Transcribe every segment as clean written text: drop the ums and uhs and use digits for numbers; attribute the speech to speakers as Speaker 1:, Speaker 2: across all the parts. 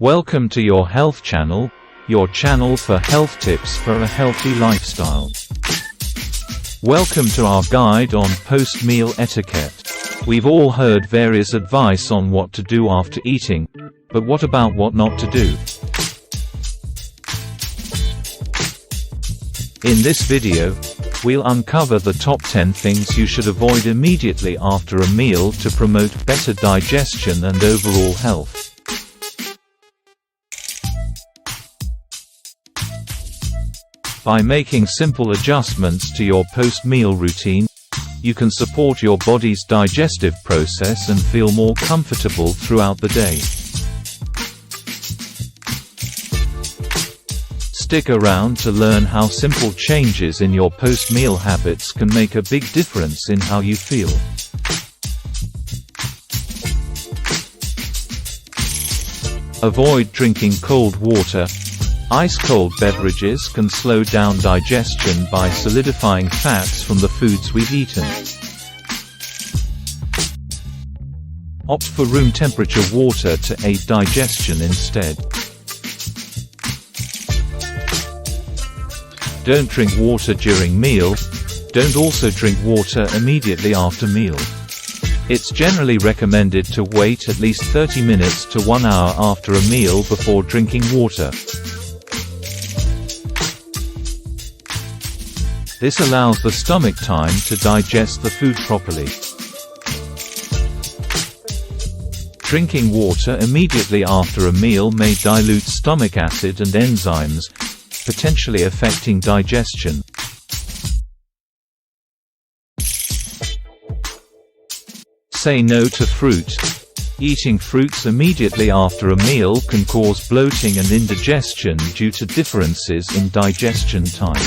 Speaker 1: Welcome to your health channel, your channel for health tips for a healthy lifestyle. Welcome to our guide on post-meal etiquette. We've all heard various advice on what to do after eating, but what about what not to do? In this video, we'll uncover the top 10 things you should avoid immediately after a meal to promote better digestion and overall health. By making simple adjustments to your post-meal routine, you can support your body's digestive process and feel more comfortable throughout the day. Stick around to learn how simple changes in your post-meal habits can make a big difference in how you feel. Avoid drinking cold water. Ice-cold beverages can slow down digestion by solidifying fats from the foods we've eaten. Opt for room temperature water to aid digestion instead. Don't drink water during meal. Don't also drink water immediately after meal. It's generally recommended to wait at least 30 minutes to 1 hour after a meal before drinking water. This allows the stomach time to digest the food properly. Drinking water immediately after a meal may dilute stomach acid and enzymes, potentially affecting digestion. Say no to fruit. Eating fruits immediately after a meal can cause bloating and indigestion due to differences in digestion time.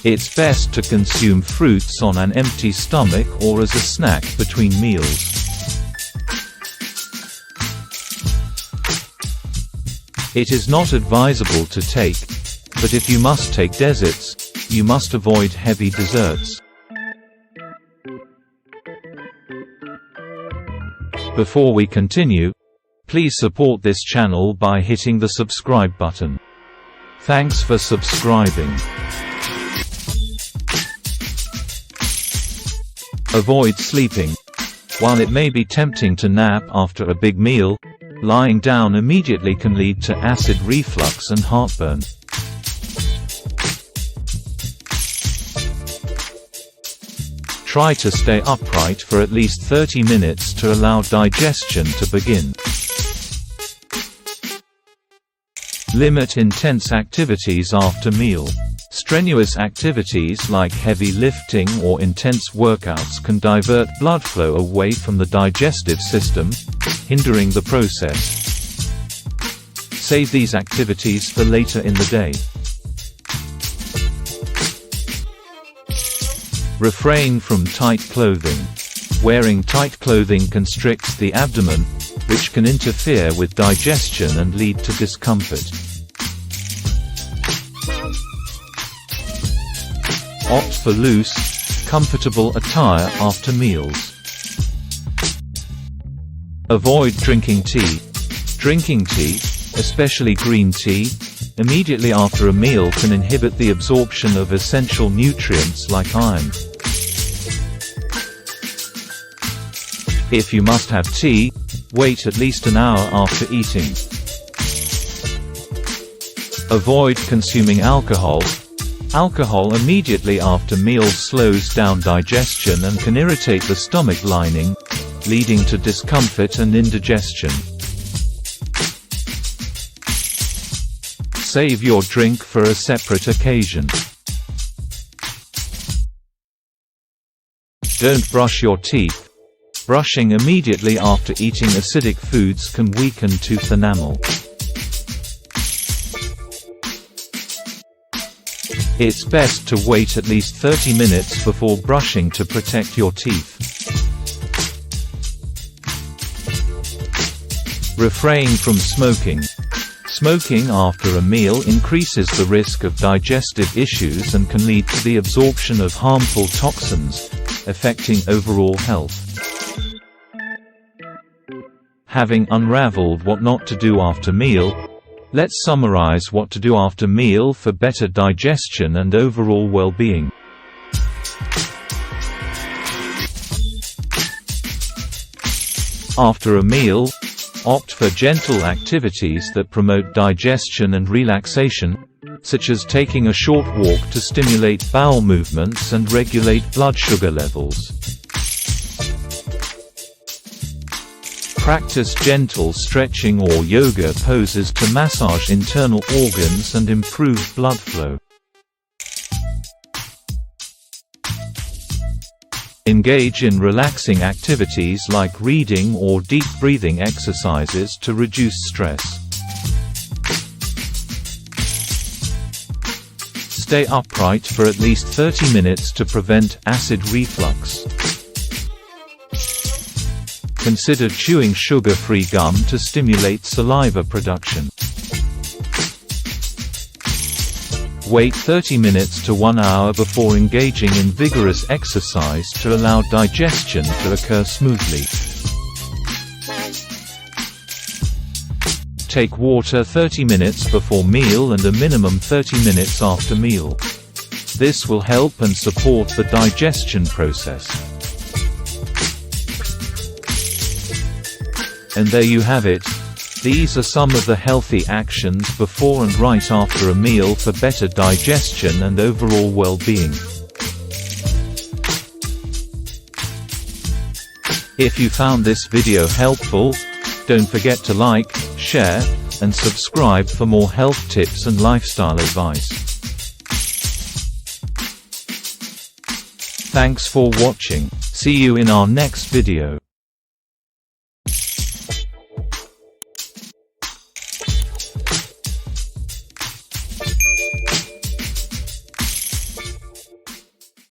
Speaker 1: It's best to consume fruits on an empty stomach or as a snack between meals. It is not advisable to take, but if you must take desserts, you must avoid heavy desserts. Before we continue, please support this channel by hitting the subscribe button. Thanks for subscribing. Avoid sleeping. While it may be tempting to nap after a big meal, lying down immediately can lead to acid reflux and heartburn. Try to stay upright for at least 30 minutes to allow digestion to begin. Limit intense activities after meal. Strenuous activities like heavy lifting or intense workouts can divert blood flow away from the digestive system, hindering the process. Save these activities for later in the day. Refrain from tight clothing. Wearing tight clothing constricts the abdomen, which can interfere with digestion and lead to discomfort. Opt for loose, comfortable attire after meals. Avoid drinking tea. Drinking tea, especially green tea, immediately after a meal can inhibit the absorption of essential nutrients like iron. If you must have tea, wait at least an hour after eating. Avoid consuming alcohol. Alcohol immediately after meals slows down digestion and can irritate the stomach lining, leading to discomfort and indigestion. Save your drink for a separate occasion. Don't brush your teeth. Brushing immediately after eating acidic foods can weaken tooth enamel. It's best to wait at least 30 minutes before brushing to protect your teeth. Refrain from smoking. Smoking after a meal increases the risk of digestive issues and can lead to the absorption of harmful toxins, affecting overall health. Having unraveled what not to do after meal, let's summarize what to do after meal for better digestion and overall well-being. After a meal, opt for gentle activities that promote digestion and relaxation, such as taking a short walk to stimulate bowel movements and regulate blood sugar levels. Practice gentle stretching or yoga poses to massage internal organs and improve blood flow. Engage in relaxing activities like reading or deep breathing exercises to reduce stress. Stay upright for at least 30 minutes to prevent acid reflux. Consider chewing sugar-free gum to stimulate saliva production. Wait 30 minutes to 1 hour before engaging in vigorous exercise to allow digestion to occur smoothly. Take water 30 minutes before meal and a minimum 30 minutes after meal. This will help and support the digestion process. And there you have it. These are some of the healthy actions before and right after a meal for better digestion and overall well-being. If you found this video helpful, don't forget to like, share, and subscribe for more health tips and lifestyle advice. Thanks for watching. See you in our next video.